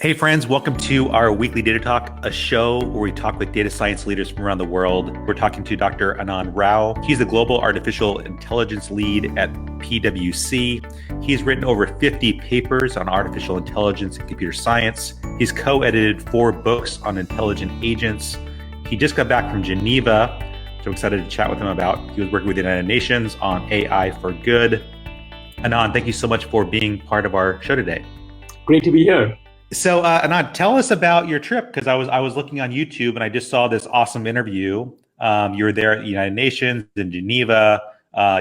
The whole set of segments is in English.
Hey friends, welcome to our weekly Data Talk, a show where we talk with data science leaders from around the world. We're talking to Dr. Anand Rao. He's the Global Artificial Intelligence Lead at PwC. He's written over 50 papers on artificial intelligence and computer science. He's co-edited 4 books on intelligent agents. He just got back from Geneva, so excited to chat with him about. He was working with the United Nations on AI for Good. Anand, thank you so much for being part of our show today. Great to be here. So, Anand, tell us about your trip, because I was looking on YouTube and I just saw this awesome interview. You were there at the United Nations in Geneva.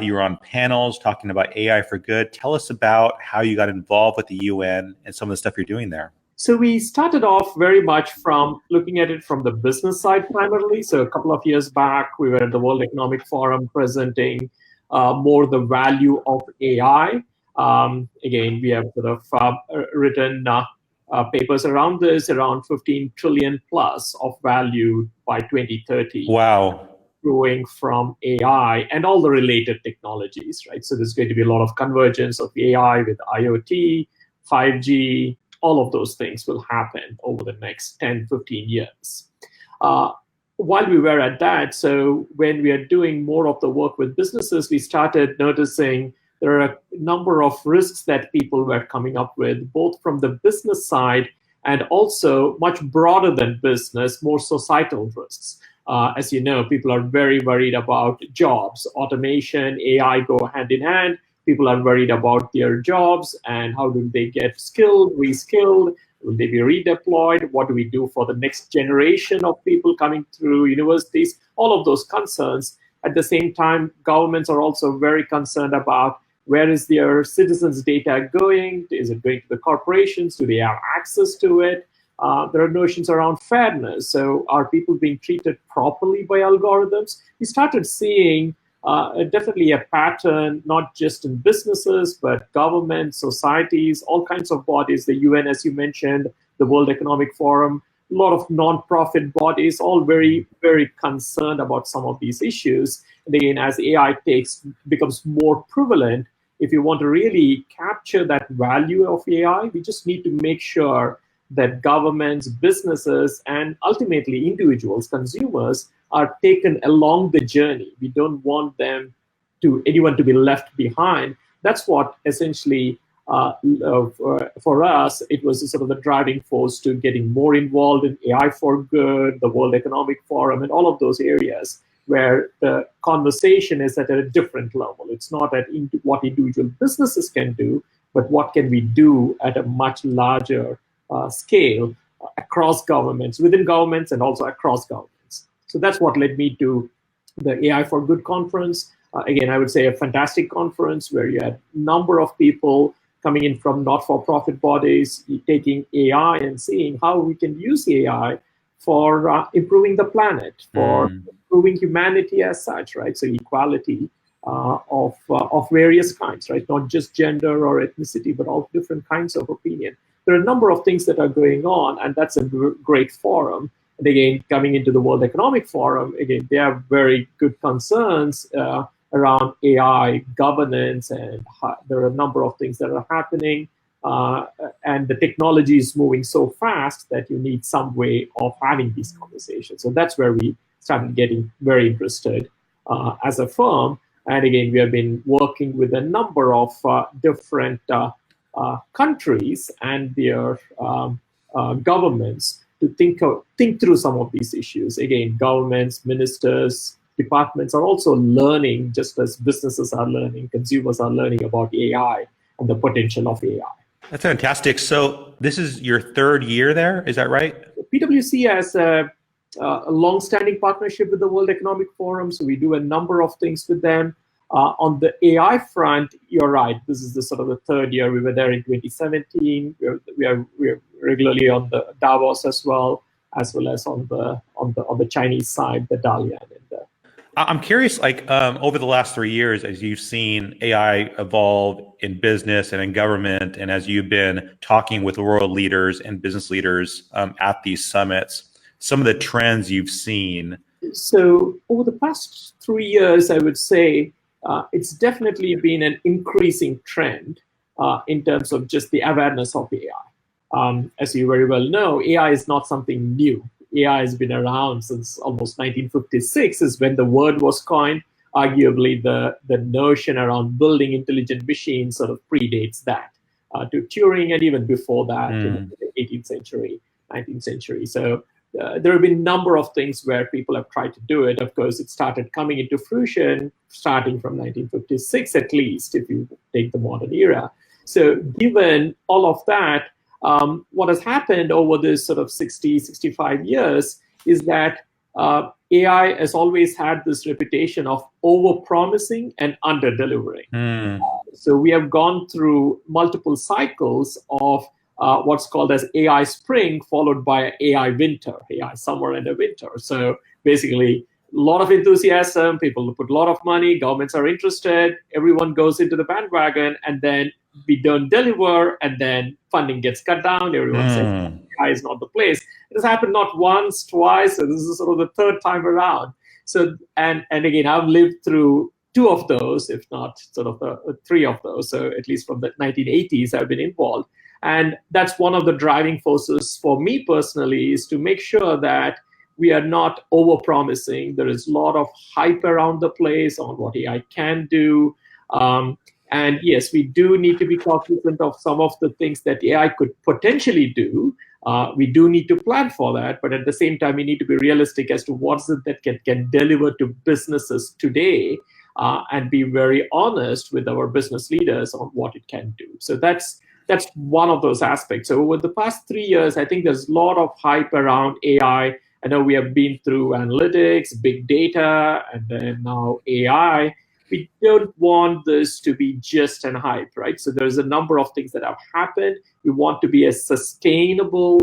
You were on panels talking about AI for Good. Tell us about how you got involved with the UN and some of the stuff you're doing there. So we started off very much from looking at it from the business side primarily. So a couple of years back, we were at the World Economic Forum presenting more the value of AI. Again, we have sort of written papers around this, around 15 trillion plus of value by 2030. Wow. Growing from AI and all the related technologies, right? So there's going to be a lot of convergence of AI with IoT, 5G, all of those things will happen over the next 10, 15 years. While we were at that, so when we are doing more of the work with businesses, we started noticing there are a number of risks that people were coming up with, both from the business side and also much broader than business, more societal risks. As you know, people are very worried about jobs. Automation, AI go hand in hand. People are worried about their jobs and how do they get skilled, reskilled? Will they be redeployed? What do we do for the next generation of people coming through universities? All of those concerns. At the same time, governments are also very concerned about where is their citizens' data going? Is it going to the corporations? Do they have access to it? There are notions around fairness. So are people being treated properly by algorithms? We started seeing definitely a pattern, not just in businesses, but governments, societies, all kinds of bodies, the UN, as you mentioned, the World Economic Forum, a lot of non-profit bodies, all very, very concerned about some of these issues. And again, as AI becomes more prevalent, if you want to really capture that value of AI, we just need to make sure that governments, businesses, and ultimately individuals, consumers, are taken along the journey. We don't want anyone to be left behind. That's what essentially, for us, it was sort of the driving force to getting more involved in AI for Good, the World Economic Forum, and all of those areas where the conversation is at a different level. It's not at what individual businesses can do, but what can we do at a much larger scale across governments, within governments, and also across governments. So that's what led me to the AI for Good conference. Again, I would say a fantastic conference where you had a number of people coming in from not-for-profit bodies, taking AI and seeing how we can use AI for improving the planet, for improving humanity as such, right? So equality of various kinds, right? Not just gender or ethnicity, but all different kinds of opinion. There are a number of things that are going on, and that's a great forum. And again, coming into the World Economic Forum, again, they have very good concerns around AI governance, and there are a number of things that are happening. And the technology is moving so fast that you need some way of having these conversations. So that's where we started getting very interested as a firm. And again, we have been working with a number of different countries and their governments to think through some of these issues. Again, governments, ministers, departments are also learning, just as businesses are learning, consumers are learning about AI and the potential of AI. That's fantastic. So this is your 3rd year there, is that right? PwC has a long-standing partnership with the World Economic Forum, so we do a number of things with them. On the AI front, you're right. This is the sort of the 3rd year. We were there in 2017. We're regularly on the Davos as well as on the Chinese side, the Dalian. I'm curious, over the last 3 years, as you've seen AI evolve in business and in government, and as you've been talking with world leaders and business leaders at these summits, some of the trends you've seen. So over the past 3 years, I would say it's definitely been an increasing trend in terms of just the awareness of AI. As you very well know, AI is not something new. AI has been around since almost 1956, is when the word was coined. Arguably, the notion around building intelligent machines sort of predates that to Turing, and even before that, in the 18th century, 19th century. So there have been a number of things where people have tried to do it. Of course, it started coming into fruition starting from 1956, at least, if you take the modern era. So given all of that, what has happened over this sort of 60, 65 years is that AI has always had this reputation of over-promising and under-delivering. So we have gone through multiple cycles of what's called as AI spring, followed by AI winter, AI summer and a winter. So basically, a lot of enthusiasm, people put a lot of money, governments are interested, everyone goes into the bandwagon, and then we don't deliver, and then funding gets cut down, everyone says AI is not the place. It has happened not once, twice, and this is sort of the third time around. So, and again, I've lived through two of those, if not sort of three of those. So at least from the 1980s, I've been involved. And that's one of the driving forces for me personally, is to make sure that we are not over-promising. There is a lot of hype around the place on what AI can do. And yes, we do need to be cognizant of some of the things that AI could potentially do. We do need to plan for that, but at the same time, we need to be realistic as to what's it that can deliver to businesses today, and be very honest with our business leaders on what it can do. So that's one of those aspects. So over the past 3 years, I think there's a lot of hype around AI. I know we have been through analytics, big data, and then now AI. We don't want this to be just an hype, right? So there's a number of things that have happened. We want to be a sustainable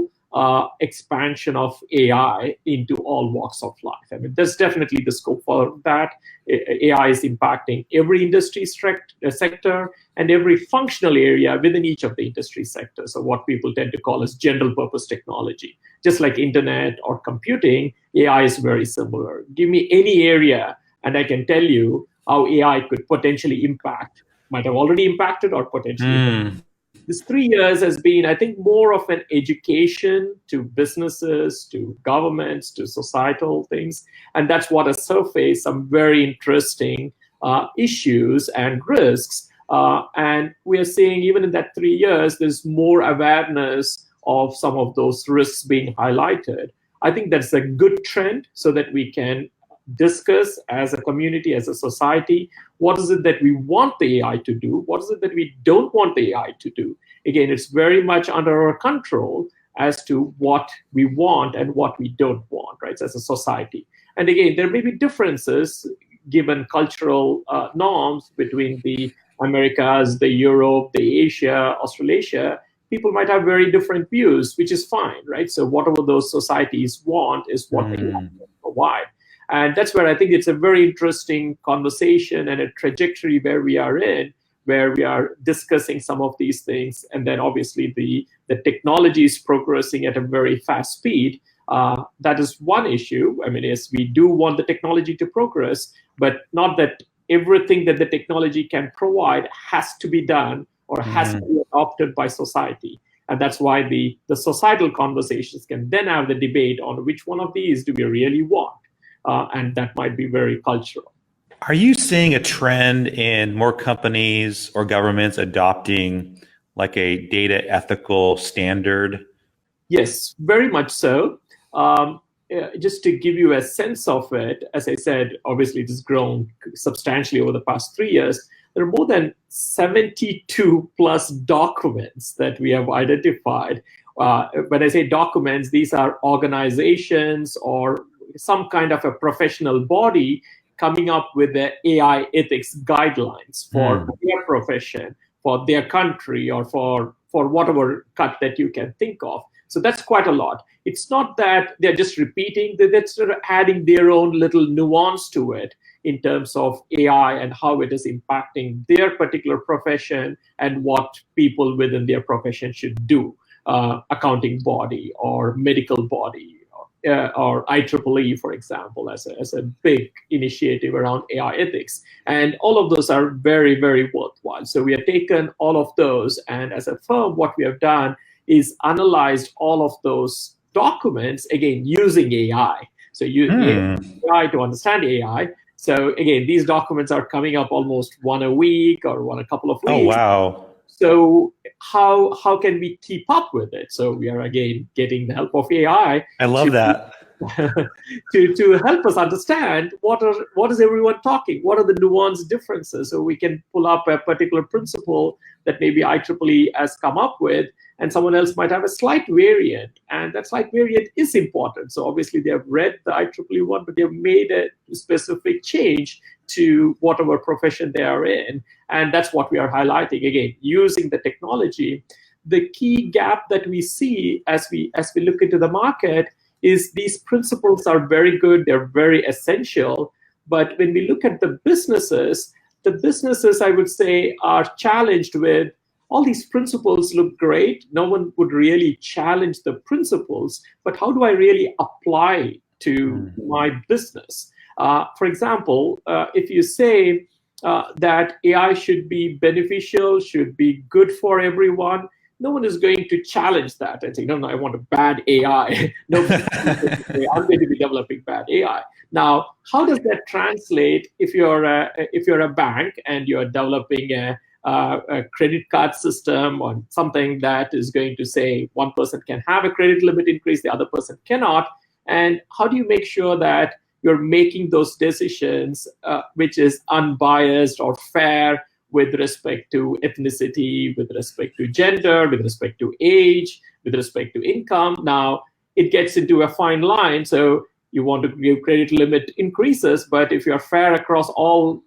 expansion of AI into all walks of life. I mean, there's definitely the scope for that. AI is impacting every industry sector and every functional area within each of the industry sectors. So what people tend to call as general purpose technology. Just like internet or computing, AI is very similar. Give me any area and I can tell you how AI could potentially impact, might have already impacted or potentially. This 3 years has been, I think, more of an education to businesses, to governments, to societal things. And that's what has surfaced some very interesting issues and risks. And we are seeing even in that 3 years, there's more awareness of some of those risks being highlighted. I think that's a good trend so that we can discuss as a community, as a society, what is it that we want the AI to do? What is it that we don't want the AI to do? Again, it's very much under our control as to what we want and what we don't want, right, as a society. And again, there may be differences given cultural norms between the Americas, the Europe, the Asia, Australasia. People might have very different views, which is fine, right? So whatever those societies want is what they want to provide. And that's where I think it's a very interesting conversation and a trajectory where we are in, where we are discussing some of these things. And then obviously the technology is progressing at a very fast speed. That is one issue. I mean, yes, we do want the technology to progress, but not that everything that the technology can provide has to be done or has to be adopted by society. And that's why the societal conversations can then have the debate on which one of these do we really want. And that might be very cultural. Are you seeing a trend in more companies or governments adopting like a data ethical standard? Yes, very much so. Just to give you a sense of it, as I said, obviously it has grown substantially over the past 3 years. There are more than 72 plus documents that we have identified. When I say documents, these are organizations or some kind of a professional body coming up with the AI ethics guidelines for their profession, for their country, or for whatever cut that you can think of. So that's quite a lot. It's not that they're just repeating, they're sort of adding their own little nuance to it in terms of AI and how it is impacting their particular profession and what people within their profession should do. Accounting body or medical body, or IEEE, for example, as a big initiative around AI ethics. And all of those are very, very worthwhile. So we have taken all of those, and as a firm, what we have done is analyzed all of those documents, again, using AI. So you AI to understand AI. So again, these documents are coming up almost one a week or one a couple of weeks. Oh, wow. So how can we keep up with it? So we are again getting the help of AI. I love that. to help us understand what is everyone talking, what are the nuanced differences, so we can pull up a particular principle that maybe IEEE has come up with, and someone else might have a slight variant, and that slight variant is important. So obviously they have read the IEEE one, but they've made a specific change to whatever profession they are in, and that's what we are highlighting, again, using the technology. The key gap that we see as we look into the market is these principles are very good, they're very essential, but when we look at the businesses, I would say, are challenged with all these principles look great, no one would really challenge the principles, but how do I really apply to my business? For example, if you say that AI should be beneficial, should be good for everyone, no one is going to challenge that and say, no, I want a bad AI. No, I'm going to be developing bad AI. Now, how does that translate if you're a bank and you're developing a credit card system or something that is going to say one person can have a credit limit increase, the other person cannot? And how do you make sure that you're making those decisions which is unbiased or fair with respect to ethnicity, with respect to gender, with respect to age, with respect to income? Now, it gets into a fine line. So you want to give credit limit increases, but if you're fair across all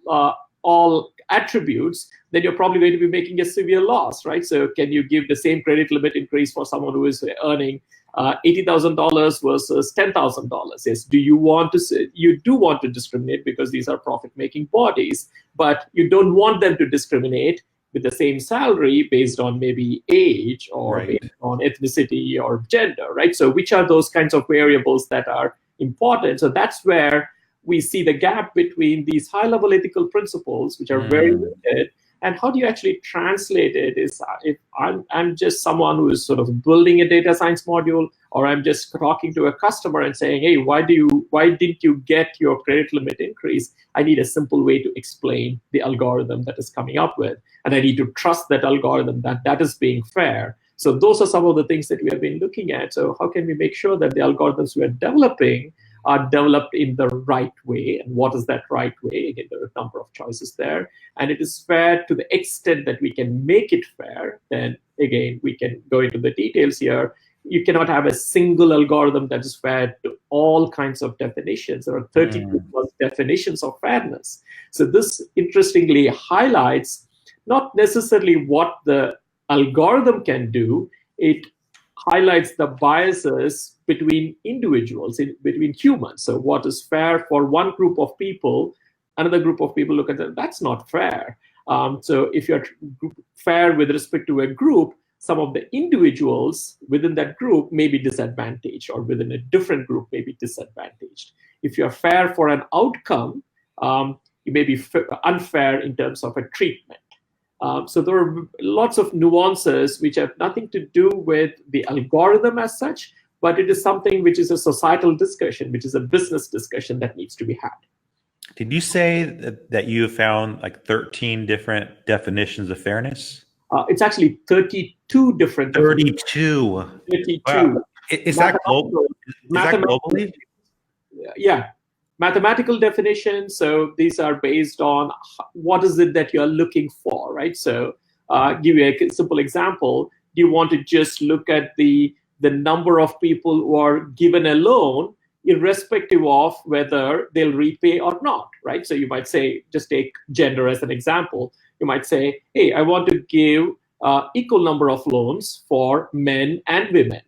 attributes, then you're probably going to be making a severe loss, right? So can you give the same credit limit increase for someone who is earning $80,000 versus $10,000? Yes. Do you want to say, you do want to discriminate because these are profit-making bodies, but you don't want them to discriminate with the same salary based on maybe age or based on ethnicity or gender, right? So which are those kinds of variables that are important? So that's where we see the gap between these high-level ethical principles, which are very limited, and how do you actually translate it? Is if I'm just someone who is sort of building a data science module, or I'm just talking to a customer and saying, hey, why didn't you get your credit limit increase? I need a simple way to explain the algorithm that is coming up with, and I need to trust that algorithm that is being fair. So those are some of the things that we have been looking at. So how can we make sure that the algorithms we are developing are developed in the right way? And what is that right way? Again, there are a number of choices there. And it is fair to the extent that we can make it fair. Then again, we can go into the details here. You cannot have a single algorithm that is fair to all kinds of definitions. There are 32 plus definitions of fairness. So this interestingly highlights not necessarily what the algorithm can do, it highlights the biases between individuals, between humans. So what is fair for one group of people, another group of people look at that, that's not fair. So if you're fair with respect to a group, some of the individuals within that group may be disadvantaged, or within a different group may be disadvantaged. If you're fair for an outcome, you may be unfair in terms of a treatment. So there are lots of nuances which have nothing to do with the algorithm as such, but it is something which is a societal discussion, which is a business discussion that needs to be had. Did you say that you have found like 13 different definitions of fairness? It's actually 32 different. 32. 32. Wow. Is that globally? Yeah. Mathematical definitions. So these are based on what is it that you're looking for, right? So give you a simple example. Do you want to just look at the number of people who are given a loan, irrespective of whether they'll repay or not, right? So you might say, just take gender as an example. You might say, hey, I want to give equal number of loans for men and women.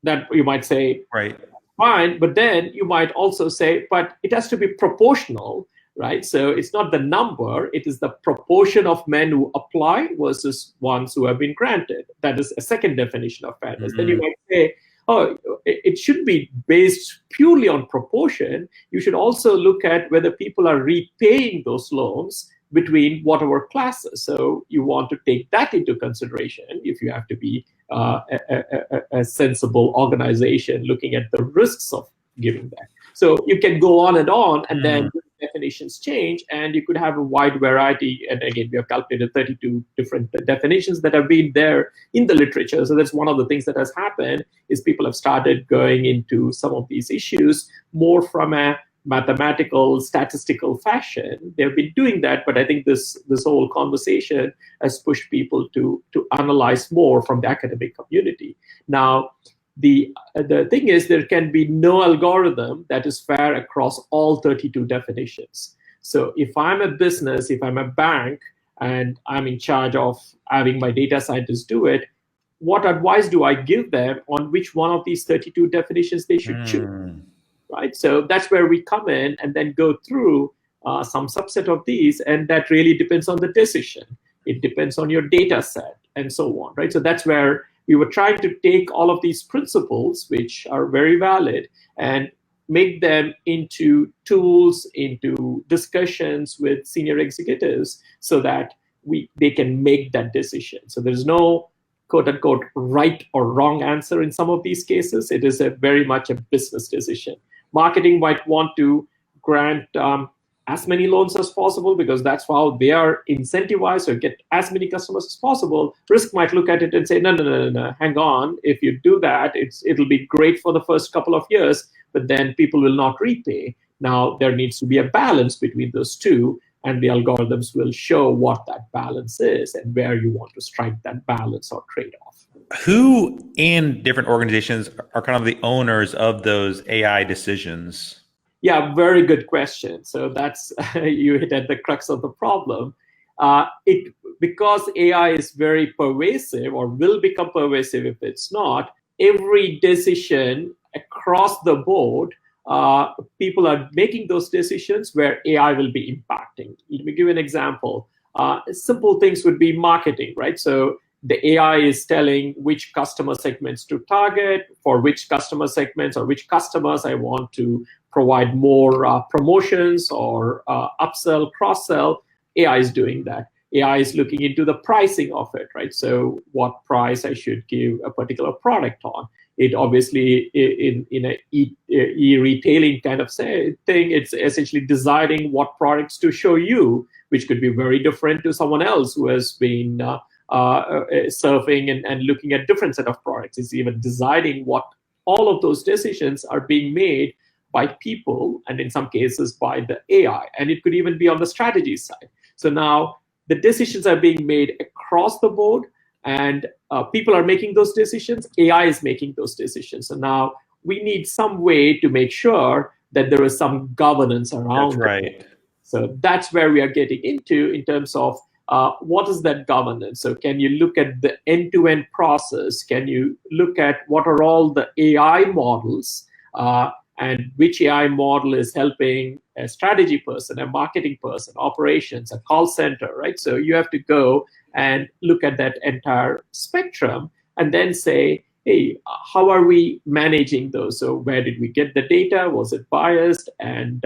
That you might say, right, fine, but then you might also say, but it has to be proportional, right? So it's not the number, it is the proportion of men who apply versus ones who have been granted. That is a second definition of fairness. Then you might say, oh, it should be based purely on proportion. You should also look at whether people are repaying those loans between whatever classes. So you want to take that into consideration if you have to be a sensible organization looking at the risks of giving that. So you can go on, and then definitions change, and you could have a wide variety. And again, we have calculated 32 different definitions that have been there in the literature. So that's one of the things that has happened, is people have started going into some of these issues more from a mathematical, statistical fashion. They've been doing that, but I think this whole conversation has pushed people to analyze more from the academic community. Now, the thing is, there can be no algorithm that is fair across all 32 definitions. So if I'm a business, if I'm a bank, and I'm in charge of having my data scientists do it, what advice do I give them on which one of these 32 definitions they should choose? Right? So that's where we come in and then go through some subset of these, and that really depends on the decision. It depends on your data set and so on, right? So that's where we were trying to take all of these principles, which are very valid, and make them into tools, into discussions with senior executives so that they can make that decision. So there's no quote unquote right or wrong answer in some of these cases. It is very much a business decision. Marketing might want to grant as many loans as possible because that's how they are incentivized, or get as many customers as possible. Risk might look at it and say, no, hang on. If you do that, it'll be great for the first couple of years, but then people will not repay. Now, there needs to be a balance between those two, and the algorithms will show what that balance is and where you want to strike that balance or trade-off. Who in different organizations are kind of the owners of those AI decisions? Yeah, very good question. So that's you hit at the crux of the problem. Because AI is very pervasive, or will become pervasive if it's not, every decision across the board, people are making those decisions where AI will be impacting. Let me give you an example. Simple things would be marketing, right? So the AI is telling which customer segments to target, for which customer segments or which customers I want to provide more promotions or upsell, cross-sell. AI is doing that. AI is looking into the pricing of it, right? So what price I should give a particular product on. It obviously, in a e-retailing kind of thing, it's essentially deciding what products to show you, which could be very different to someone else who has been surfing and looking at different set of products. It's even deciding what all of those decisions are being made by people, and in some cases by the AI. And it could even be on the strategy side. So now the decisions are being made across the board, and people are making those decisions. AI is making those decisions. So now we need some way to make sure that there is some governance around. That's right. it. So that's where we are getting into in terms of what is that governance? So can you look at the end-to-end process? Can you look at what are all the AI models, and which AI model is helping a strategy person, a marketing person, operations, a call center, right? So you have to go and look at that entire spectrum and then say, hey, how are we managing those? So where did we get the data? Was it biased? And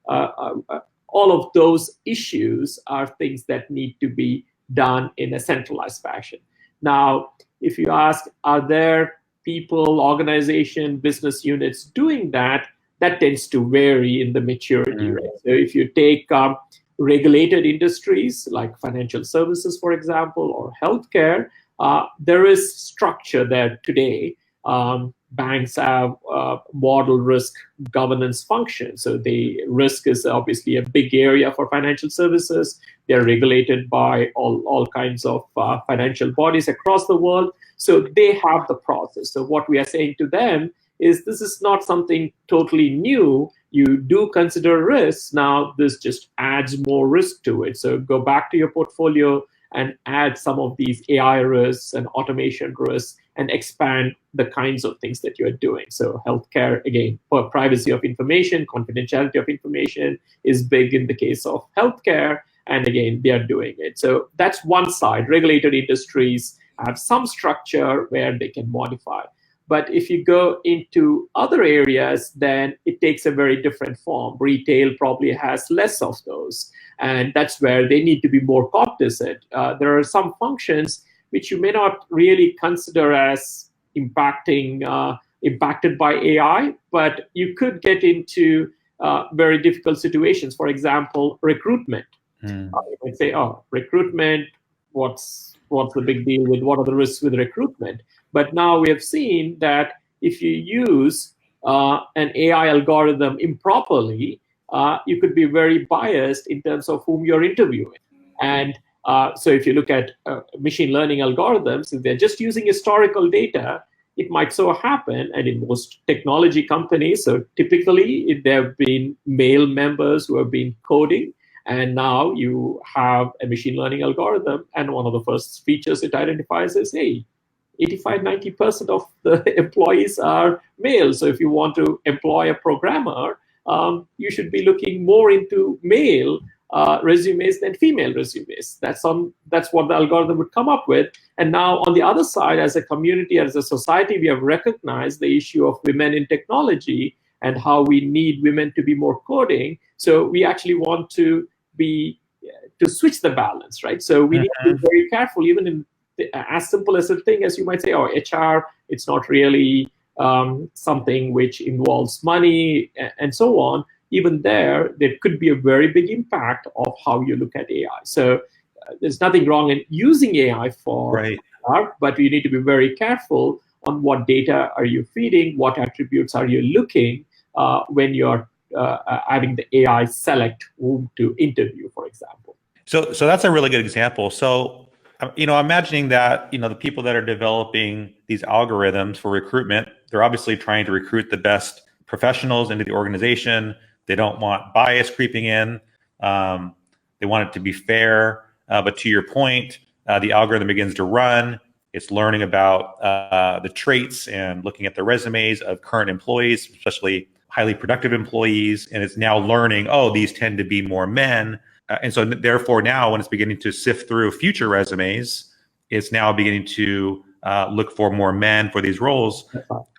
all of those issues are things that need to be done in a centralized fashion. Now, if you ask, are there people, organization, business units doing that? That tends to vary in the maturity rate. So if you take regulated industries like financial services, for example, or healthcare, there is structure there today. Banks have model risk governance function. So the risk is obviously a big area for financial services. They're regulated by all kinds of financial bodies across the world. So they have the process. So what we are saying to them is, this is not something totally new. You do consider risks. Now, this just adds more risk to it. So go back to your portfolio and add some of these AI risks and automation risks and expand the kinds of things that you're doing. So healthcare, again, for privacy of information, confidentiality of information is big in the case of healthcare. And again, they are doing it. So that's one side. Regulated industries have some structure where they can modify. But if you go into other areas, then it takes a very different form. Retail probably has less of those. And that's where they need to be more cognizant. There are some functions which you may not really consider as impacted by AI, but you could get into very difficult situations. For example, recruitment. You might say, "Oh, recruitment. What's the big deal with what are the risks with recruitment?" But now we have seen that if you use an AI algorithm improperly, you could be very biased in terms of whom you're interviewing. And so if you look at machine learning algorithms, if they're just using historical data, it might so happen, and in most technology companies, so typically there have been male members who have been coding, and now you have a machine learning algorithm, and one of the first features it identifies is, hey, 85-90% of the employees are male. So if you want to employ a programmer, you should be looking more into male resumes than female resumes. That's what the algorithm would come up with. And now on the other side, as a community, as a society, we have recognized the issue of women in technology and how we need women to be more coding. So we actually want to switch the balance, right? So we need to be very careful, even in as simple as a thing as you might say, oh, HR, it's not really something which involves money and so on. Even there could be a very big impact of how you look at AI. So there's nothing wrong in using AI for art, but you need to be very careful on what data are you feeding, what attributes are you looking when you're having the AI select whom to interview, for example. So that's a really good example. So, imagining that, the people that are developing these algorithms for recruitment, they're obviously trying to recruit the best professionals into the organization. They don't want bias creeping in. They want it to be fair. But to your point, the algorithm begins to run. It's learning about the traits and looking at the resumes of current employees, especially highly productive employees. And it's now learning, oh, these tend to be more men. And so therefore now when it's beginning to sift through future resumes, it's now beginning to look for more men for these roles.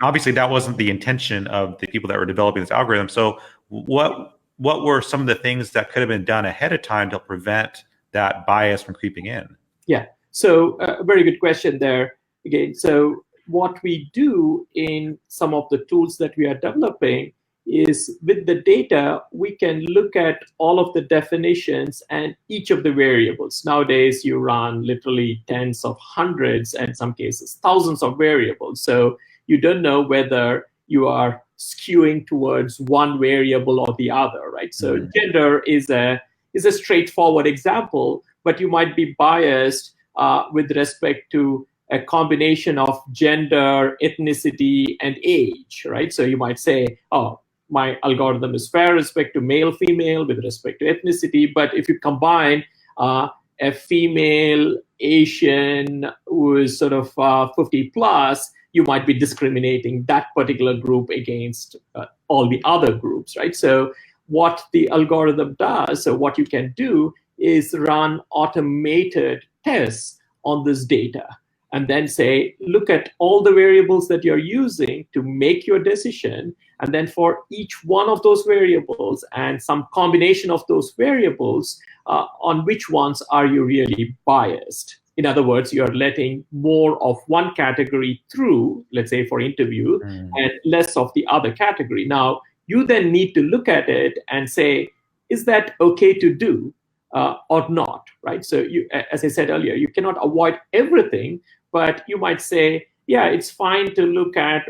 Obviously, that wasn't the intention of the people that were developing this algorithm. So what were some of the things that could have been done ahead of time to prevent that bias from creeping in? Yeah, so a very good question there. Again, so what we do in some of the tools that we are developing is with the data, we can look at all of the definitions and each of the variables. Nowadays, you run literally tens of hundreds, and in some cases, thousands of variables. So you don't know whether you are skewing towards one variable or the other, right? So gender is a straightforward example, but you might be biased with respect to a combination of gender, ethnicity, and age, right? So you might say, oh, my algorithm is fair with respect to male, female, with respect to ethnicity. But if you combine a female Asian who is sort of 50 plus, you might be discriminating that particular group against all the other groups, right? So what the algorithm does, so what you can do is run automated tests on this data and then say, look at all the variables that you're using to make your decision. And then for each one of those variables and some combination of those variables, on which ones are you really biased? In other words, you're letting more of one category through, let's say for interview, and less of the other category. Now, you then need to look at it and say, is that okay to do or not, right? So you, as I said earlier, you cannot avoid everything, but you might say, yeah, it's fine to look at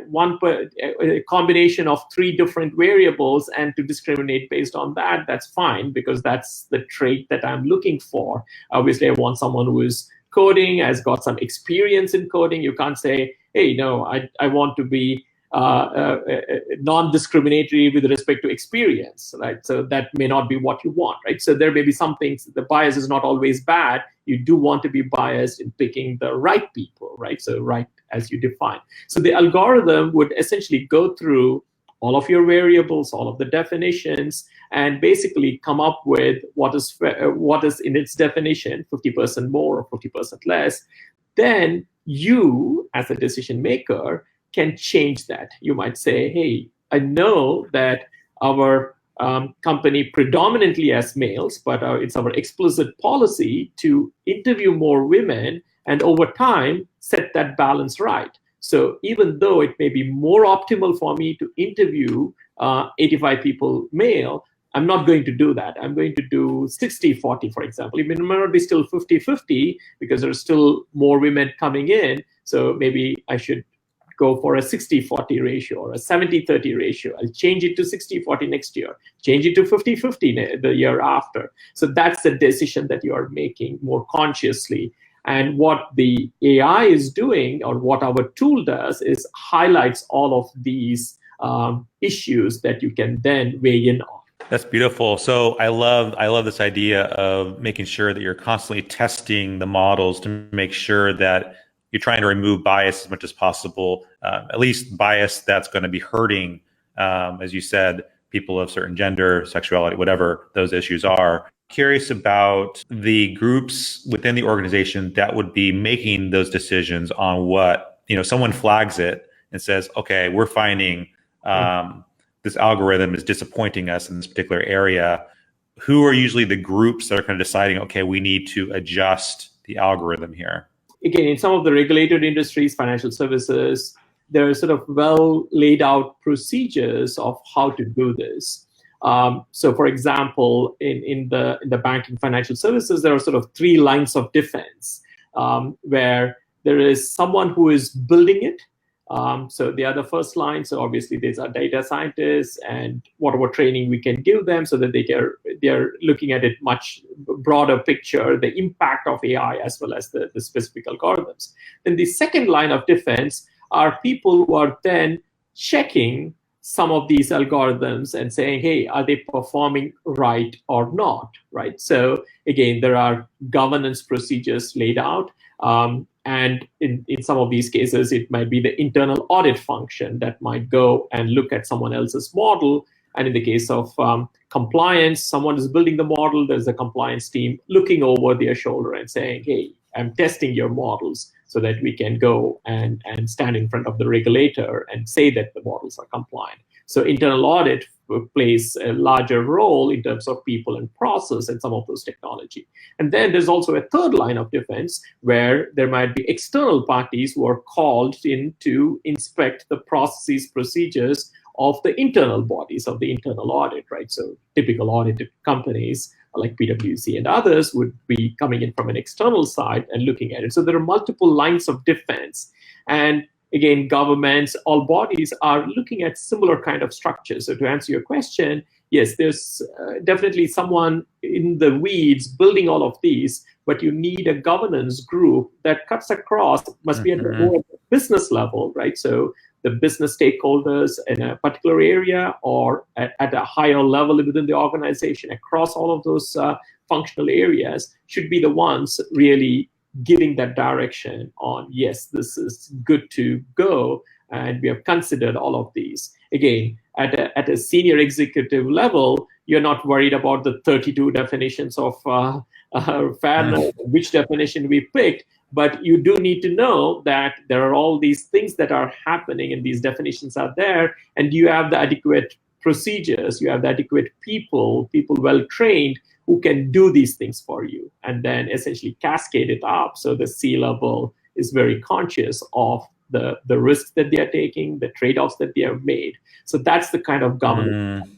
a combination of 3 different variables and to discriminate based on that. That's fine, because that's the trait that I'm looking for. Obviously, I want someone who is coding, has got some experience in coding. You can't say, hey, no, I want to be non-discriminatory with respect to experience, right? So that may not be what you want, right? So there may be some things, the bias is not always bad. You do want to be biased in picking the right people, right? So right as you define. So the algorithm would essentially go through all of your variables, all of the definitions, and basically come up with what is in its definition, 50% more or 50% less. Then you, as a decision maker, can change that. You might say, hey, I know that our company predominantly has males, but it's our explicit policy to interview more women and over time set that balance right. So even though it may be more optimal for me to interview 85 people male, I'm not going to do that. I'm going to do 60-40, for example. It may not be still 50-50 because there's still more women coming in. So maybe I should go for a 60-40 ratio or a 70-30 ratio. I'll change it to 60-40 next year, change it to 50-50 the year after. So that's the decision that you are making more consciously. And what the AI is doing, or what our tool does, is highlights all of these issues that you can then weigh in on. That's beautiful. So I love this idea of making sure that you're constantly testing the models to make sure that you're trying to remove bias as much as possible, at least bias that's going to be hurting, as you said, people of certain gender, sexuality, whatever those issues are. Curious about the groups within the organization that would be making those decisions on what, someone flags it and says, okay, we're finding this algorithm is disappointing us in this particular area. Who are usually the groups that are kind of deciding, okay, we need to adjust the algorithm here? Again, in some of the regulated industries, financial services, there are sort of well laid out procedures of how to do this. So, for example, in the banking financial services, there are sort of 3 lines of defense, where there is someone who is building it. So they are the first line. So obviously these are data scientists, and whatever training we can give them so that they're looking at it much broader picture, the impact of AI as well as the specific algorithms. Then the second line of defense are people who are then checking some of these algorithms and saying, hey, are they performing right or not, right? So again, there are governance procedures laid out. And in some of these cases, it might be the internal audit function that might go and look at someone else's model. And in the case of compliance, someone is building the model, there's a compliance team looking over their shoulder and saying, hey, I'm testing your models so that we can go and stand in front of the regulator and say that the models are compliant. So internal audit plays a larger role in terms of people and process and some of those technology. And then there's also a third line of defense where there might be external parties who are called in to inspect the processes, procedures of the internal bodies of the internal audit, right? So typical audited companies like PwC and others would be coming in from an external side and looking at it. So there are multiple lines of defense. And again, governments, all bodies are looking at similar kind of structures. So to answer your question, yes, there's definitely someone in the weeds building all of these, but you need a governance group that cuts across, must be at the more business level, right? So the business stakeholders in a particular area or at a higher level within the organization across all of those functional areas should be the ones really giving that direction on, yes, this is good to go, and we have considered all of these. Again, at a senior executive level, you're not worried about the 32 definitions of fairness, which definition we picked, but you do need to know that there are all these things that are happening and these definitions are there, and you have the adequate procedures, you have the adequate people well trained who can do these things for you, and then essentially cascade it up so the C-level is very conscious of the risks that they are taking, the trade-offs that they have made. So that's the kind of governance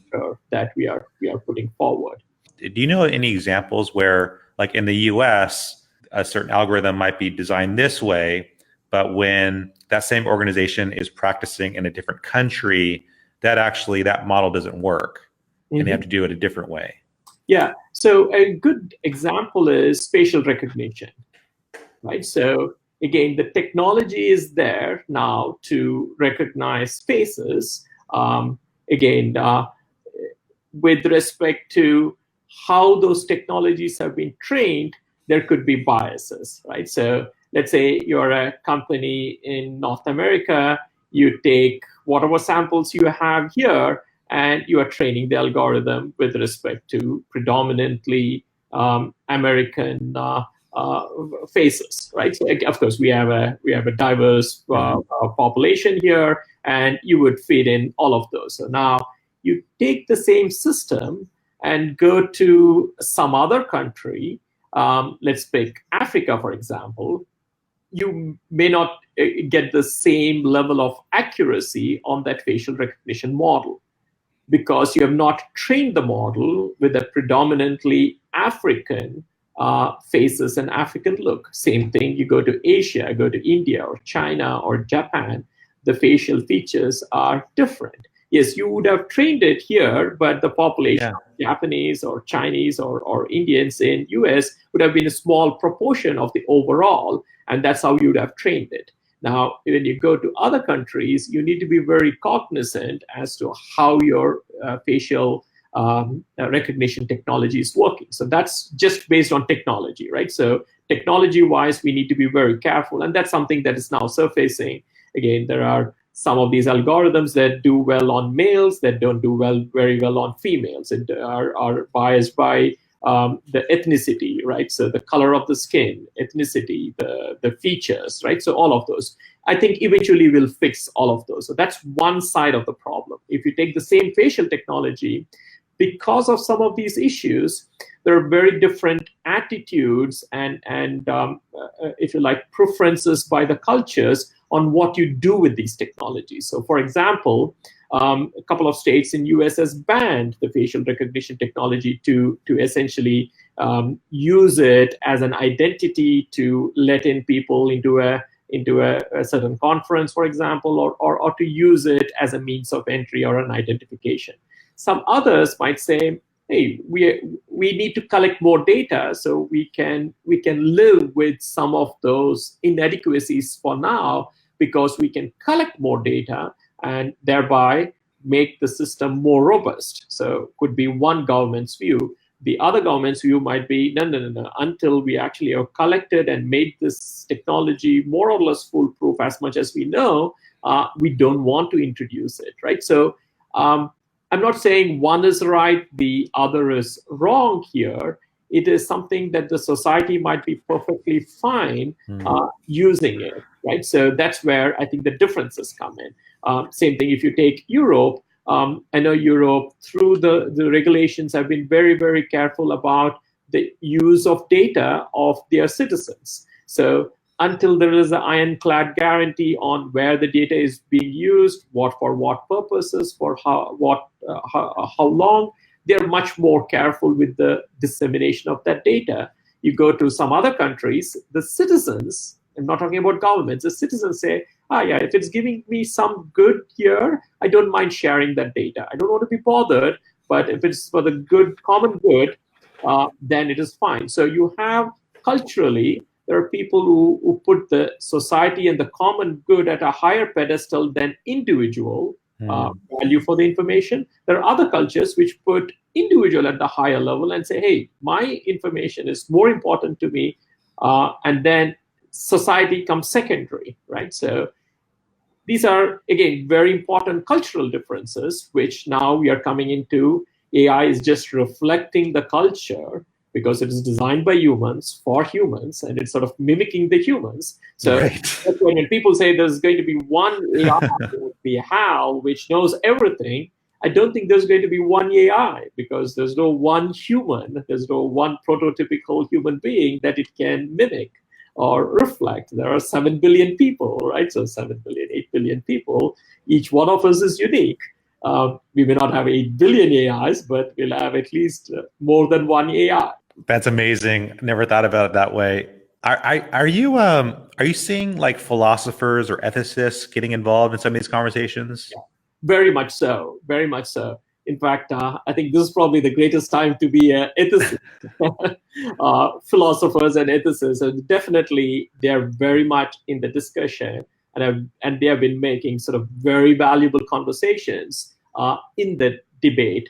that we are putting forward. Do you know any examples where, like in the US, a certain algorithm might be designed this way, but when that same organization is practicing in a different country, that model doesn't work, and they have to do it a different way? Yeah, so a good example is facial recognition, right? So again, the technology is there now to recognize faces. With respect to how those technologies have been trained, there could be biases, right? So let's say you're a company in North America, you take whatever samples you have here, and you are training the algorithm with respect to predominantly American faces, right? So of course we have a diverse population here, and you would feed in all of those. So now you take the same system and go to some other country. Let's pick Africa, for example. you may not get the same level of accuracy on that facial recognition model, because you have not trained the model with a predominantly African faces and African look. Same thing, you go to Asia, go to India or China or Japan, the facial features are different. Yes, you would have trained it here, but the population of Japanese or Chinese or Indians in US would have been a small proportion of the overall, and that's how you would have trained it. Now, when you go to other countries, you need to be very cognizant as to how your facial recognition technology is working. So that's just based on technology, right? So technology-wise, we need to be very careful, and that's something that is now surfacing. Again, there are some of these algorithms that do well on males that don't do very well on females, and are biased by the ethnicity, right? So the color of the skin, ethnicity, the features, right? So all of those. I think eventually we'll fix all of those. So that's one side of the problem. If you take the same facial technology, because of some of these issues, there are very different attitudes and if you like, preferences by the cultures on what you do with these technologies. So for example, a couple of states in US has banned the facial recognition technology to essentially use it as an identity to let in people into a certain conference, for example, or to use it as a means of entry or an identification. Some others might say, hey, we need to collect more data so we can live with some of those inadequacies for now, because we can collect more data and thereby make the system more robust. So could be one government's view. The other government's view might be, no. Until we actually have collected and made this technology more or less foolproof as much as we know, we don't want to introduce it, right? So I'm not saying one is right, the other is wrong here. It is something that the society might be perfectly fine using it, right? So that's where I think the differences come in. Same thing if you take Europe. I know Europe, through the regulations, have been very, very careful about the use of data of their citizens. So until there is an ironclad guarantee on where the data is being used, for what purposes, for how long, they're much more careful with the dissemination of that data. You go to some other countries, the citizens, I'm not talking about governments, the citizens say, yeah, if it's giving me some good here, I don't mind sharing that data. I don't want to be bothered, but if it's for the good, common good, then it is fine. So you have culturally, there are people who put the society and the common good at a higher pedestal than individual value for the information. There are other cultures which put individual at the higher level and say, hey, my information is more important to me, and then society comes secondary, right? So these are, again, very important cultural differences, which now we are coming into. AI is just reflecting the culture because it is designed by humans for humans, and it's sort of mimicking the humans. So that's when people say there's going to be one AI, it would be HAL, which knows everything. I don't think there's going to be one AI, because there's no one human, there's no one prototypical human being that it can mimic or reflect. There are 7 billion people, right? So 7 billion, 8 billion people. Each one of us is unique. We may not have 8 billion AIs, but we'll have at least more than one AI. That's amazing. Never thought about it that way. Are you seeing like philosophers or ethicists getting involved in some of these conversations? Yeah, very much so. Very much so. In fact, I think this is probably the greatest time to be an ethicist. Philosophers and ethicists, and definitely they're very much in the discussion, and they have been making sort of very valuable conversations in the debate.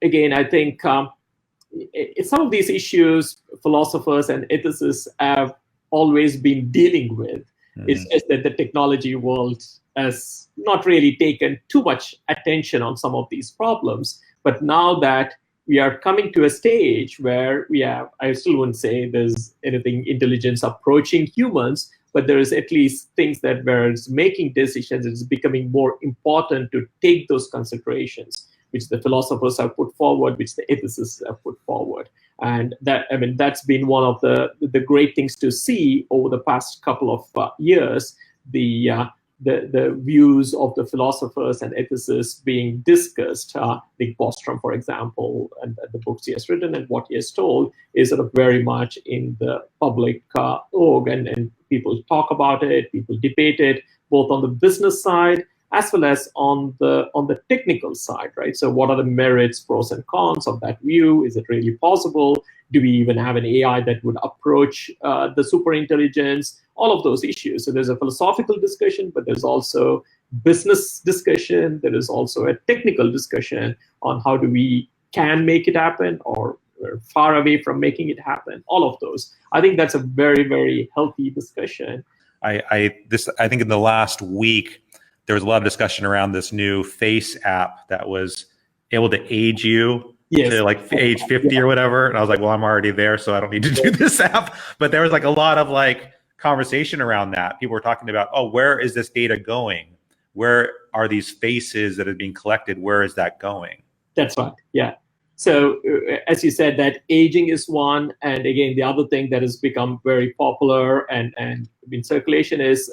Again, I think some of these issues philosophers and ethicists have always been dealing with. It's just that the technology world has not really taken too much attention on some of these problems. But now that we are coming to a stage where we have, I still wouldn't say there's anything intelligence approaching humans, but there is at least things that where it's making decisions, it's becoming more important to take those considerations, which the philosophers have put forward, which the ethicists have put forward. And that's been one of the great things to see over the past couple of years. The views of the philosophers and ethicists being discussed. Nick Bostrom, for example, and the books he has written and what he has told is sort of very much in the public org, and people talk about it, people debate it, both on the business side as well as on the technical side, right? So what are the merits, pros and cons of that view? Is it really possible? Do we even have an AI that would approach the superintelligence? All of those issues. So there's a philosophical discussion, but there's also business discussion. There is also a technical discussion on how we can make it happen, or we're far away from making it happen. All of those. I think that's a very, very healthy discussion. I think in the last week, there was a lot of discussion around this new face app that was able to age you to like age 50 or whatever. And I was like, well, I'm already there, so I don't need to do this app. But there was like a lot of like conversation around that. People were talking about, oh, where is this data going? Where are these faces that are being collected? Where is that going? That's right. Yeah. So as you said, that aging is one. And again, the other thing that has become very popular and in circulation is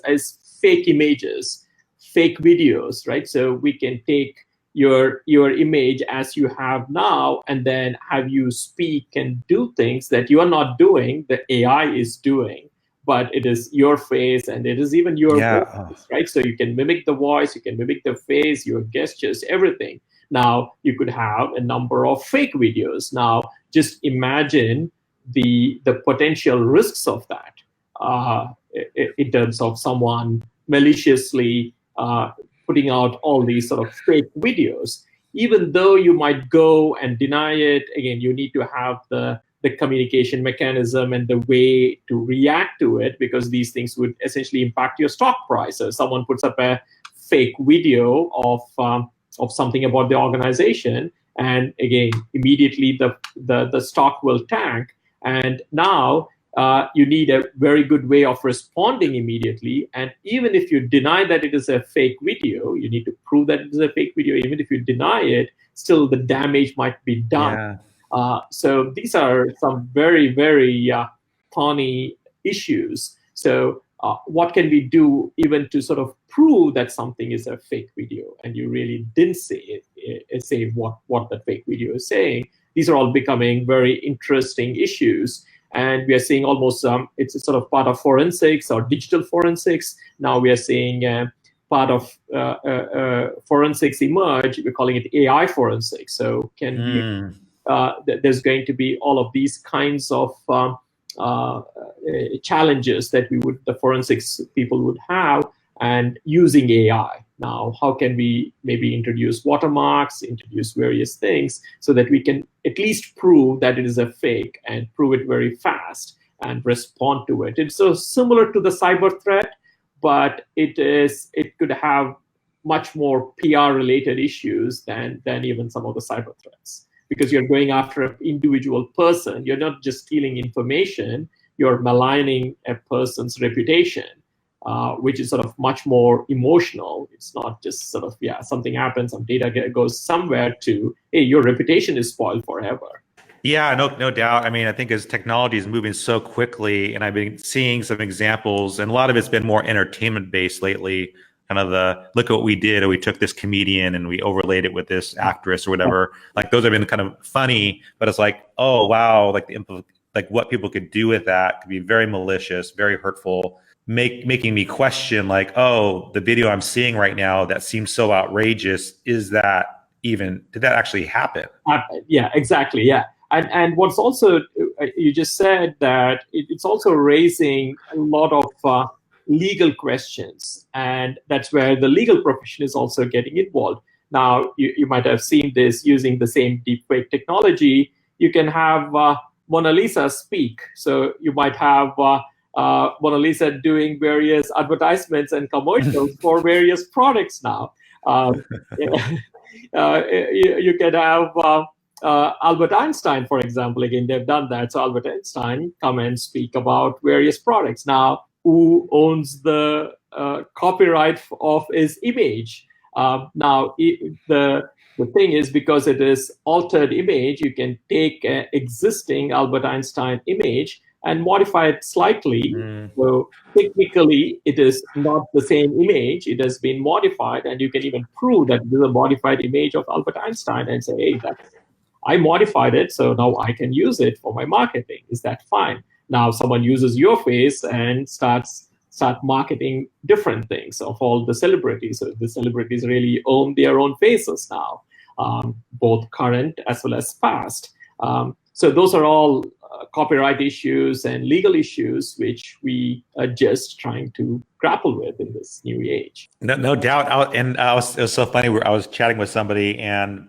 fake images, fake videos, right? So we can take your image as you have now and then have you speak and do things that you are not doing, the AI is doing, but it is your face and it is even your voice, right? So you can mimic the voice, you can mimic the face, your gestures, everything. Now you could have a number of fake videos. Now just imagine the potential risks of that in terms of someone maliciously putting out all these sort of fake videos. Even though you might go and deny it, again, you need to have the communication mechanism and the way to react to it, because these things would essentially impact your stock price. So someone puts up a fake video of something about the organization, and again, immediately the stock will tank. And now you need a very good way of responding immediately. And even if you deny that it is a fake video, you need to prove that it is a fake video. Even if you deny it, still the damage might be done. So these are some very, very thorny issues. So what can we do even to sort of prove that something is a fake video and you really didn't say what the fake video is saying? These are all becoming very interesting issues. And we are seeing almost, it's a sort of part of forensics or digital forensics. Now we are seeing part of forensics emerge. We're calling it AI forensics. So there's going to be all of these kinds of challenges that the forensics people would have, and using AI. Now, how can we maybe introduce watermarks, introduce various things so that we can at least prove that it is a fake and prove it very fast and respond to it? It's so similar to the cyber threat, but it could have much more PR-related issues than even some of the cyber threats, because you're going after an individual person. You're not just stealing information, you're maligning a person's reputation. Which is sort of much more emotional. It's not just sort of, something happens, some data goes somewhere to, hey, your reputation is spoiled forever. Yeah, no doubt. I mean, I think as technology is moving so quickly, and I've been seeing some examples, and a lot of it's been more entertainment based lately, kind of the, look at what we did, or we took this comedian and we overlaid it with this actress or whatever. Like those have been kind of funny, but it's like, oh, wow, like what people could do with that could be very malicious, very hurtful. Making me question, like, oh, the video I'm seeing right now that seems so outrageous, did that actually happen? Yeah, exactly. Yeah. And what's also, you just said that it's also raising a lot of legal questions. And that's where the legal profession is also getting involved. Now, you might have seen this using the same deepfake technology. You can have Mona Lisa speak. So you might have Mona Lisa doing various advertisements and commercials for various products now. You can have Albert Einstein, for example. Again, they've done that. So Albert Einstein come and speak about various products. Now, who owns the copyright of his image? The thing is, because it is altered image, you can take an existing Albert Einstein image and modify it slightly. So technically, it is not the same image. It has been modified, and you can even prove that this is a modified image of Albert Einstein and say, hey, I modified it, so now I can use it for my marketing. Is that fine? Now someone uses your face and start marketing different things of all the celebrities. So the celebrities really own their own faces now, both current as well as past. So those are all copyright issues and legal issues which we are just trying to grapple with in this new age. No doubt. It was so funny. I was chatting with somebody, and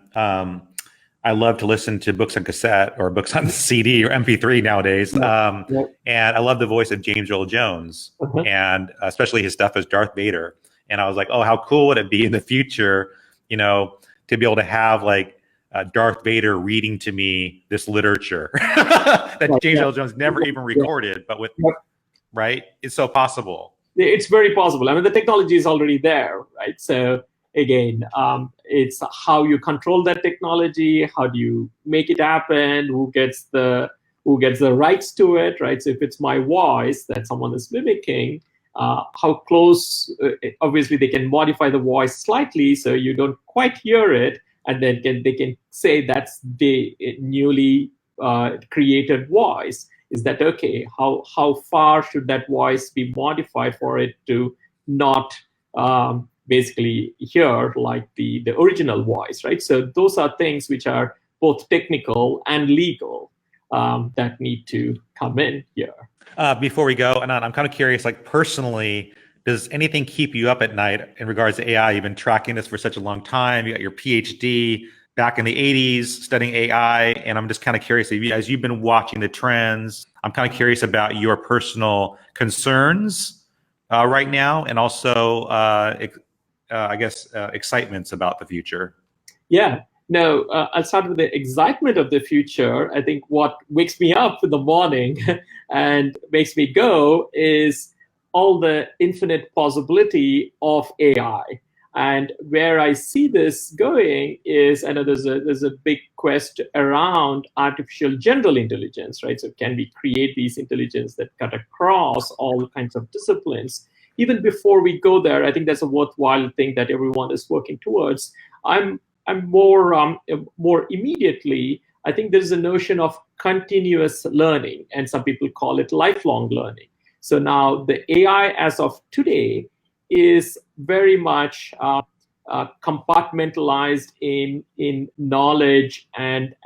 I love to listen to books on cassette or books on CD or MP3 nowadays. And I love the voice of James Earl Jones, and especially his stuff as Darth Vader. And I was like, oh, how cool would it be in the future, to be able to have like Darth Vader reading to me this literature that James Earl Jones never even recorded, but with, right? It's so possible. It's very possible. I mean, the technology is already there, right? So again, it's how you control that technology, how do you make it happen, who gets the rights to it, right? So if it's my voice that someone is mimicking, how close, obviously they can modify the voice slightly so you don't quite hear it, and then they can say that's the newly created voice. Is that okay? How far should that voice be modified for it to not basically hear like the original voice, right? So those are things which are both technical and legal that need to come in here. Before we go, Anand, I'm kind of curious, like personally, does anything keep you up at night in regards to AI? You've been tracking this for such a long time. You got your PhD back in the 80s studying AI. And I'm just kind of curious, as you've been watching the trends, I'm kind of curious about your personal concerns right now, and also, excitements about the future. Yeah. No, I'll start with the excitement of the future. I think what wakes me up in the morning and makes me go is all the infinite possibility of AI. And where I see this going is, I know there's a big quest around artificial general intelligence, right? So can we create these intelligence that cut across all kinds of disciplines? Even before we go there, I think that's a worthwhile thing that everyone is working towards. I'm more immediately, I think there's a notion of continuous learning, and some people call it lifelong learning. So now the AI as of today is very much compartmentalized in knowledge and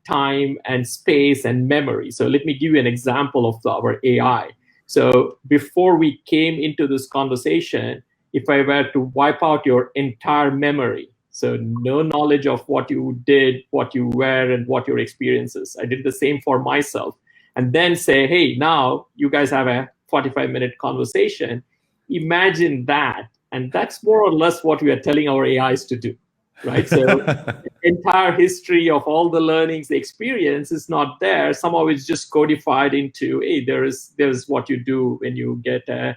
time and space and memory. So let me give you an example of our AI. So before we came into this conversation, if I were to wipe out your entire memory, so no knowledge of what you did, what you were, and what your experiences, I did the same for myself, and then say, hey, now you guys have a 45-minute conversation. Imagine that. And that's more or less what we are telling our AIs to do, right? So the entire history of all the learnings, the experience is not there. Somehow it's just codified into, hey, there's what you do when you get a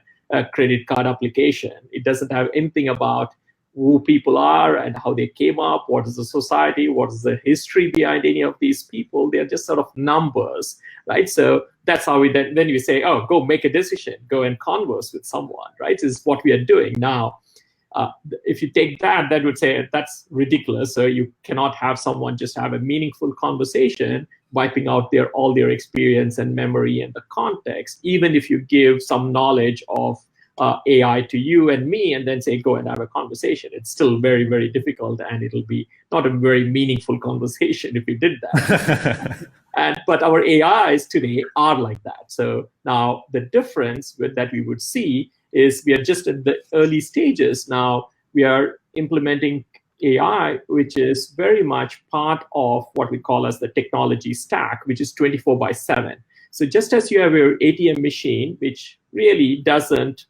credit card application. It doesn't have anything about who people are and how they came up, what is the society, what is the history behind any of these people. They're just sort of numbers, right? So that's how then you say, oh, go make a decision, go and converse with someone, right? Is what we are doing now. If you take that would say that's ridiculous. So you cannot have someone just have a meaningful conversation, wiping out all their experience and memory and the context, even if you give some knowledge of AI to you and me, and then say, go and have a conversation. It's still very, very difficult, and it'll be not a very meaningful conversation if we did that. But our AIs today are like that. So now the difference that we would see is we are just at the early stages. Now we are implementing AI, which is very much part of what we call as the technology stack, which is 24/7. So just as you have your ATM machine, which really doesn't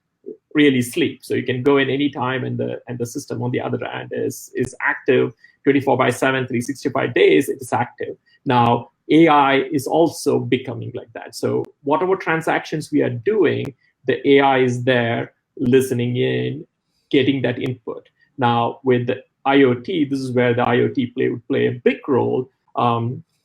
really sleep, so you can go in any time, and the system on the other hand is active 24/7, 365 days. It is active. Now AI is also becoming like that. So whatever transactions we are doing, the AI is there listening in, getting that input. Now with the IoT, this is where the IoT would play a big role.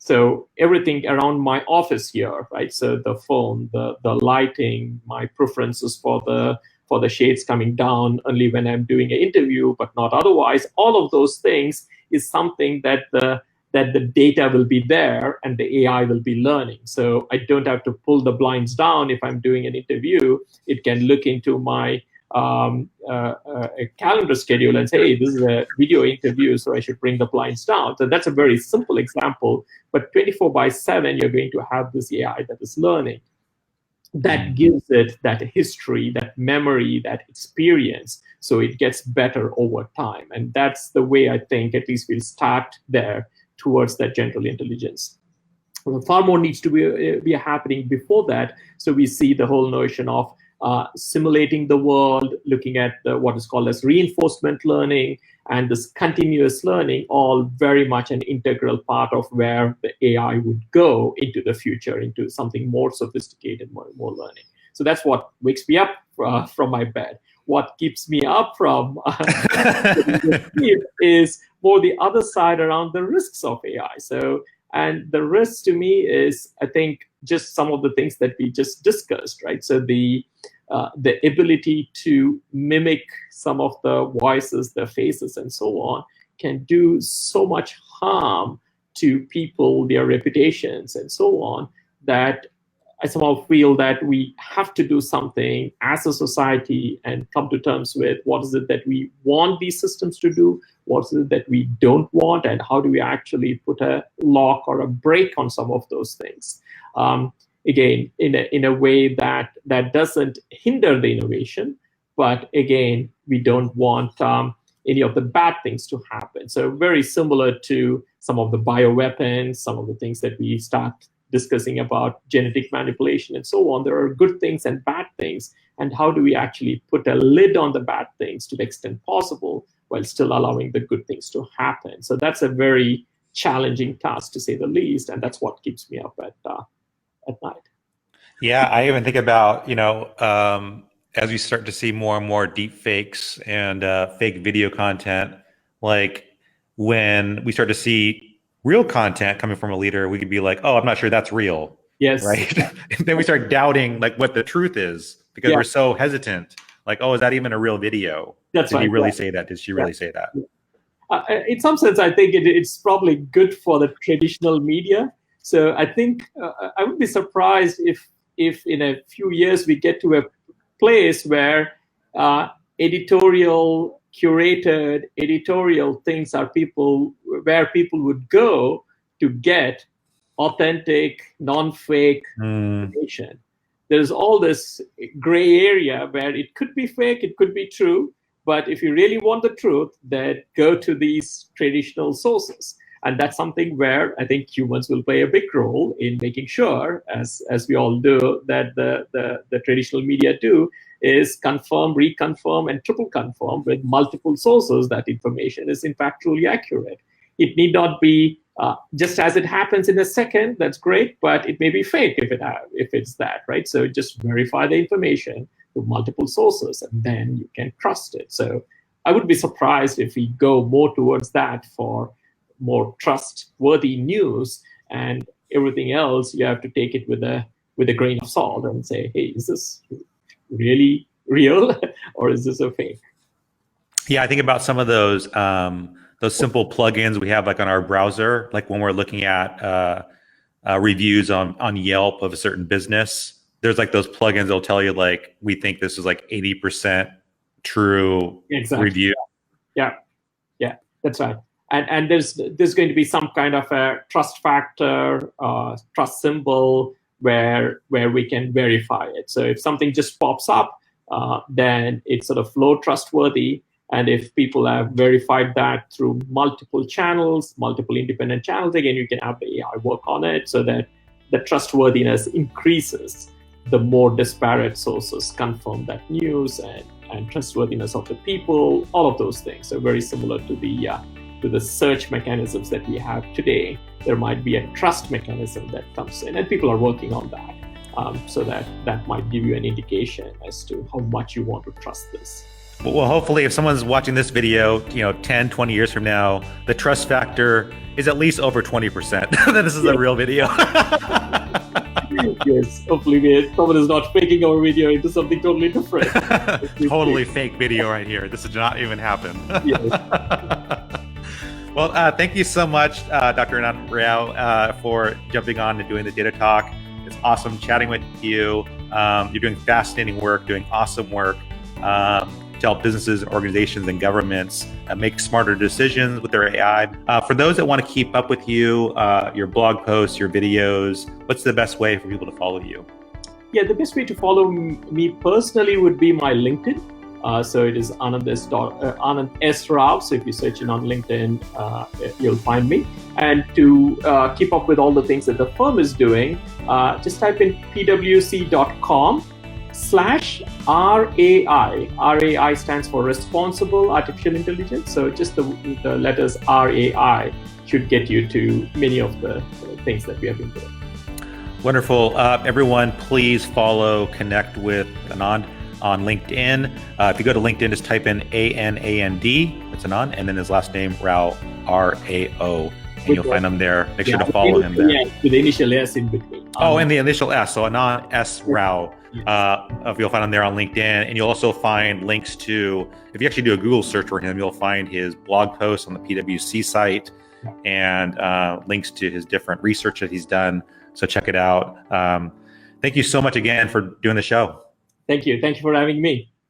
So everything around my office here, right? So the phone, the lighting, my preferences for the shades coming down only when I'm doing an interview, but not otherwise. All of those things is something that the data will be there and the AI will be learning. So I don't have to pull the blinds down if I'm doing an interview. It can look into my a calendar schedule and say, hey, this is a video interview, so I should bring the blinds down. So that's a very simple example, but 24/7, you're going to have this AI that is learning. That gives it that history, that memory, that experience, so it gets better over time. And that's the way I think at least we'll start there towards that general intelligence. Far more needs to be happening before that. So we see the whole notion of simulating the world, looking at what is called as reinforcement learning, and this continuous learning, all very much an integral part of where the AI would go into the future, into something more sophisticated, more learning. So that's what wakes me up from my bed. What keeps me up from sleep is more the other side around the risks of AI. So, and the risk to me is, I think, just some of the things that we just discussed, right? So the ability to mimic some of the voices, the faces, and so on can do so much harm to people, their reputations, and so on, that I somehow feel that we have to do something as a society and come to terms with what is it that we want these systems to do, what is it that we don't want, and how do we actually put a lock or a break on some of those things. Again, in a way that doesn't hinder the innovation, but again, we don't want any of the bad things to happen. So very similar to some of the bioweapons, some of the things that we start discussing about genetic manipulation and so on. There are good things and bad things, and how do we actually put a lid on the bad things to the extent possible while still allowing the good things to happen? So that's a very challenging task, to say the least, and that's what keeps me up at night. Yeah, I even think about, as we start to see more and more deep fakes and fake video content, like when we start to see real content coming from a leader, we could be like, oh, I'm not sure that's real. Yes. Right. And then we start doubting like what the truth is because we're so hesitant. Like, oh, is that even a real video? That's Did right. he really say that? Did she really say that? In some sense, I think it's probably good for the traditional media. So I think I would be surprised if in a few years we get to a place where curated editorial things are where people would go to get authentic, non-fake information. There's all this gray area where it could be fake, it could be true, but if you really want the truth, then go to these traditional sources. And that's something where I think humans will play a big role in making sure, as we all do, that the traditional media do, is confirm, reconfirm, and triple confirm with multiple sources that information is in fact truly accurate. It need not be just as it happens in a second, that's great, but it may be fake if it's that, right? So just verify the information with multiple sources, and then you can trust it. So I would be surprised if we go more towards that for more trustworthy news, and everything else you have to take it with a grain of salt and say, hey, is this really real or is this a fake? Yeah, I think about some of those simple plugins we have like on our browser, like when we're looking at reviews on Yelp of a certain business. There's like those plugins that'll tell you like, we think this is like 80% true review. Yeah, that's right. And there's going to be some kind of a trust factor, trust symbol where we can verify it. So if something just pops up, then it's sort of low trustworthy. And if people have verified that through multiple channels, multiple independent channels, again, you can have the AI work on it so that the trustworthiness increases the more disparate sources confirm that news, and trustworthiness of the people, all of those things. So very similar to the search mechanisms that we have today. There might be a trust mechanism that comes in, and people are working on that. So that might give you an indication as to how much you want to trust this. Well, hopefully if someone's watching this video, 10, 20 years from now, the trust factor is at least over 20% that this is a real video. Yes, hopefully someone is not faking our video into something totally different. Totally fake video right here. This did not even happen. Yes. Well, thank you so much, Dr. Anand Rao, for jumping on and doing the Data Talk. It's awesome chatting with you. You're doing fascinating work, doing awesome work to help businesses, organizations, and governments make smarter decisions with their AI. For those that want to keep up with you, your blog posts, your videos, what's the best way for people to follow you? Yeah, the best way to follow me personally would be my LinkedIn. So it is Anand S. Rao. So if you search it on LinkedIn, you'll find me. And to keep up with all the things that the firm is doing, just type in pwc.com/RAI. RAI stands for Responsible Artificial Intelligence. So just the letters RAI should get you to many of the things that we have been doing. Wonderful. Everyone, please follow, connect with Anand on LinkedIn. If you go to LinkedIn, just type in ANAND, that's Anand, and then his last name, Rao, RAO, and you'll find him there. Make sure to follow him there. Yeah, with the initial S in between. And the initial S, so Anand S. Rao. You'll find him there on LinkedIn, and you'll also find links to, if you actually do a Google search for him, you'll find his blog posts on the PwC site and links to his different research that he's done. So check it out. Thank you so much again for doing the show. Thank you. Thank you for having me.